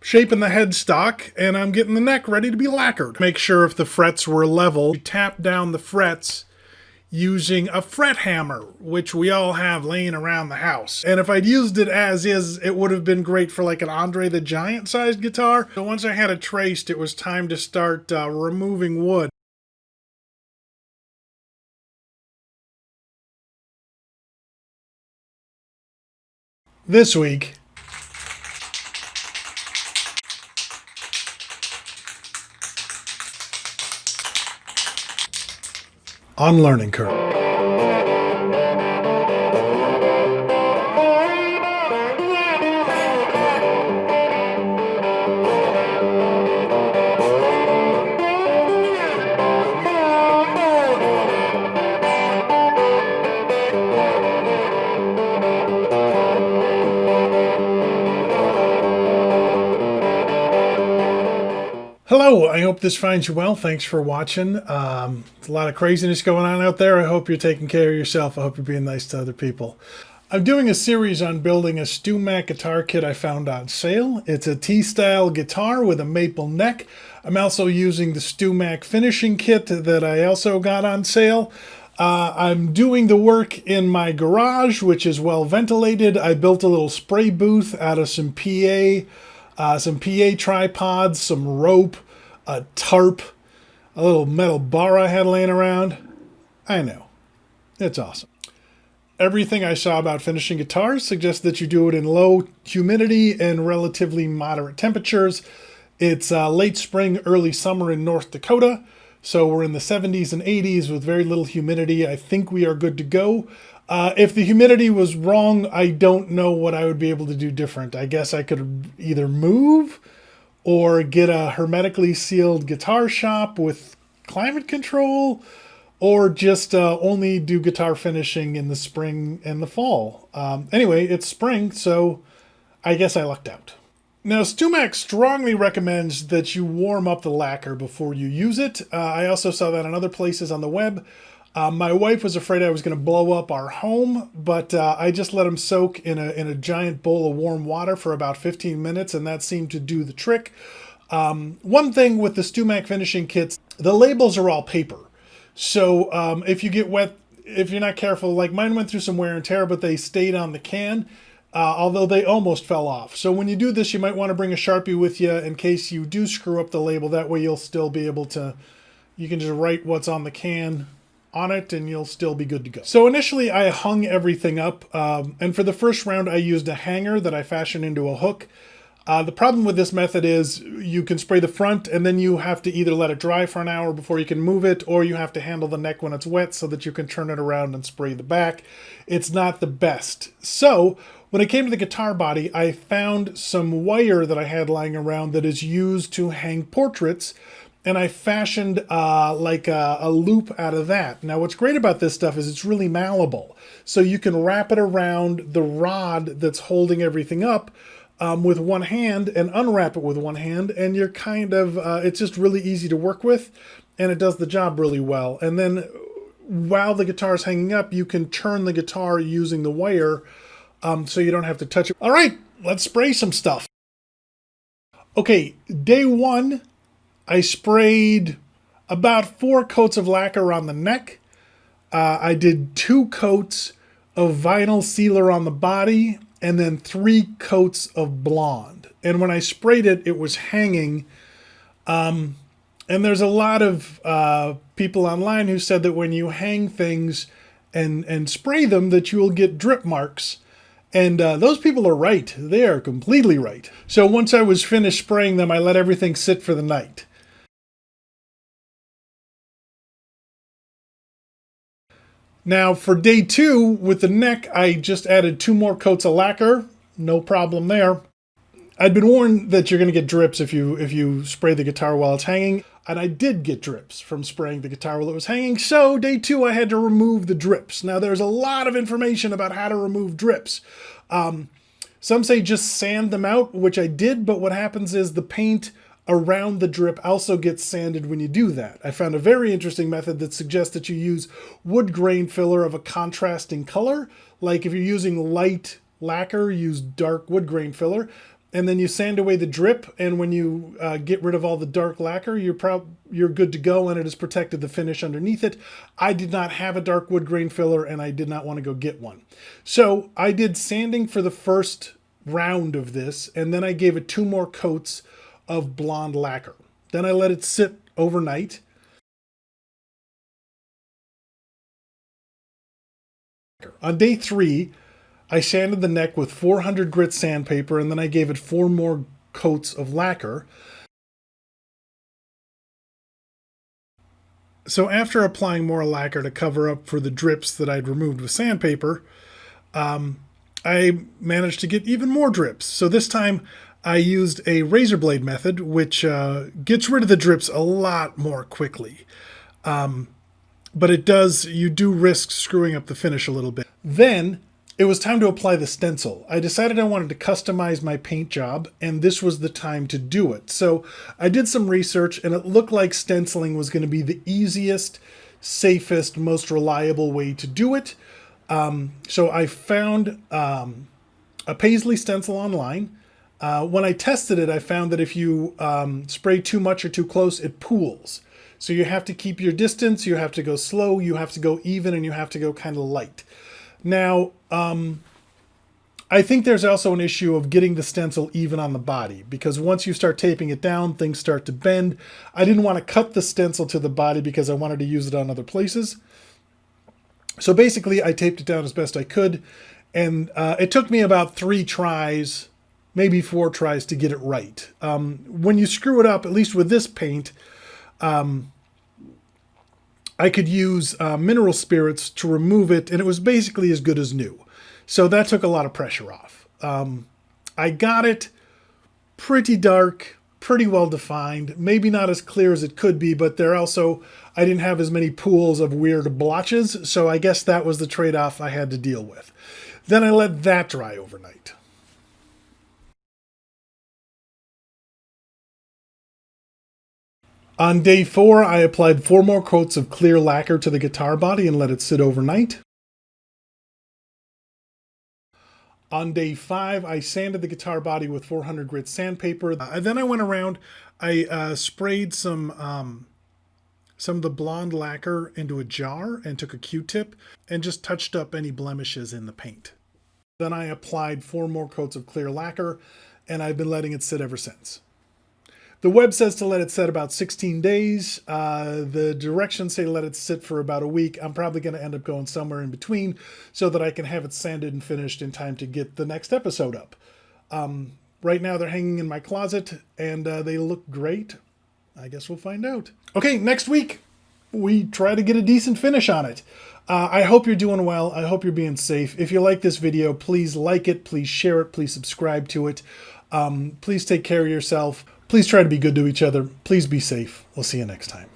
shaping the headstock, and I'm getting the neck ready to be lacquered. Make sure if the frets were level, you tap down the frets using a fret hammer, which we all have laying around the house. And if I'd used it as is, it would have been great for like an Andre the Giant sized guitar. So once I had it traced, it was time to start removing wood. This week, on Learning Curve. Hello, I hope this finds you well. Thanks for watching. There's a lot of craziness going on out there. I hope you're taking care of yourself. I hope you're being nice to other people. I'm doing a series on building a StewMac guitar kit I found on sale. It's a T-style guitar with a maple neck. I'm also using the StewMac finishing kit that I also got on sale. I'm doing the work in my garage, which is well ventilated. I built a little spray booth out of some PA tripods, some rope, a tarp, a little metal bar I had laying around. I know. It's awesome. Everything I saw about finishing guitars suggests that you do it in low humidity and relatively moderate temperatures. It's late spring, early summer in North Dakota, so we're in the 70s and 80s with very little humidity. I think we are good to go. If the humidity was wrong, I don't know what I would be able to do different. I guess I could either move or get a hermetically sealed guitar shop with climate control, or just only do guitar finishing in the spring and the fall. Anyway, it's spring, so I guess I lucked out. Now, StewMac strongly recommends that you warm up the lacquer before you use it. I also saw that on other places on the web. My wife was afraid I was going to blow up our home, but I just let them soak in a giant bowl of warm water for about 15 minutes, and that seemed to do the trick. One thing with the StewMac finishing kits, the labels are all paper. So if you get wet, if you're not careful, like mine went through some wear and tear, but they stayed on the can, although they almost fell off. So when you do this, you might want to bring a Sharpie with you in case you do screw up the label. That way you'll still be able to, you can just write what's on the can on it and you'll still be good to go. So initially I hung everything up, and for the first round I used a hanger that I fashioned into a hook. The problem with this method is you can spray the front and then you have to either let it dry for an hour before you can move it, or you have to handle the neck when it's wet so that you can turn it around and spray the back. It's not the best. So when it came to the guitar body, I found some wire that I had lying around that is used to hang portraits, and I fashioned like a loop out of that. Now what's great about this stuff is it's really malleable. So you can wrap it around the rod that's holding everything up with one hand and unwrap it with one hand, and you're kind of, it's just really easy to work with, and it does the job really well. And then while the guitar is hanging up, you can turn the guitar using the wire, so you don't have to touch it. All right, let's spray some stuff. Okay, day one, I sprayed about 4 coats of lacquer on the neck. I did 2 coats of vinyl sealer on the body, and then 3 coats of blonde. And when I sprayed it, it was hanging. And there's a lot of people online who said that when you hang things and spray them, that you will get drip marks. And those people are right. They are completely right. So once I was finished spraying them, I let everything sit for the night. Now for day 2, with the neck, I just added 2 more coats of lacquer. No problem there. I'd been warned that you're going to get drips if you spray the guitar while it's hanging, and I did get drips from spraying the guitar while it was hanging, so day 2 I had to remove the drips. Now there's a lot of information about how to remove drips. Some say just sand them out, which I did, but what happens is the paint around the drip also gets sanded when you do that. I found a very interesting method that suggests that you use wood grain filler of a contrasting color. Like if you're using light lacquer, use dark wood grain filler. and then you sand away the drip, and when you get rid of all the dark lacquer, you're good to go, and it has protected the finish underneath it. I did not have a dark wood grain filler, and I did not want to go get one. So I did sanding for the first round of this, and then I gave it 2 more coats of blonde lacquer. Then I let it sit overnight. On day 3, I sanded the neck with 400 grit sandpaper, and then I gave it 4 more coats of lacquer. So after applying more lacquer to cover up for the drips that I'd removed with sandpaper, I managed to get even more drips. So this time I used a razor blade method, which gets rid of the drips a lot more quickly. But you do risk screwing up the finish a little bit. Then it was time to apply the stencil. I decided I wanted to customize my paint job, and this was the time to do it. So I did some research, and it looked like stenciling was going to be the easiest, safest, most reliable way to do it. So I found a paisley stencil online. When I tested it, I found that if you spray too much or too close, it pools. So you have to keep your distance, you have to go slow, you have to go even, and you have to go kind of light. Now, I think there's also an issue of getting the stencil even on the body, because once you start taping it down, things start to bend. I didn't want to cut the stencil to the body because I wanted to use it on other places. So basically, I taped it down as best I could, and it took me about 3 tries, maybe 4 tries to get it right. When you screw it up, at least with this paint, I could use mineral spirits to remove it, and it was basically as good as new. So that took a lot of pressure off. I got it pretty dark, pretty well defined, maybe not as clear as it could be, but I didn't have as many pools of weird blotches, so I guess that was the trade-off I had to deal with. Then I let that dry overnight. On day 4, I applied 4 more coats of clear lacquer to the guitar body and let it sit overnight. On day 5, I sanded the guitar body with 400 grit sandpaper. And then I went around, I sprayed some of the blonde lacquer into a jar and took a Q-tip and just touched up any blemishes in the paint. Then I applied 4 more coats of clear lacquer, and I've been letting it sit ever since. The web says to let it set about 16 days. The directions say let it sit for about a week. I'm probably going to end up going somewhere in between so that I can have it sanded and finished in time to get the next episode up. Right now they're hanging in my closet, and they look great. I guess we'll find out. Okay, next week we try to get a decent finish on it. I hope you're doing well. I hope you're being safe. If you like this video, please like it, please share it, please subscribe to it. Please take care of yourself. Please try to be good to each other. Please be safe. We'll see you next time.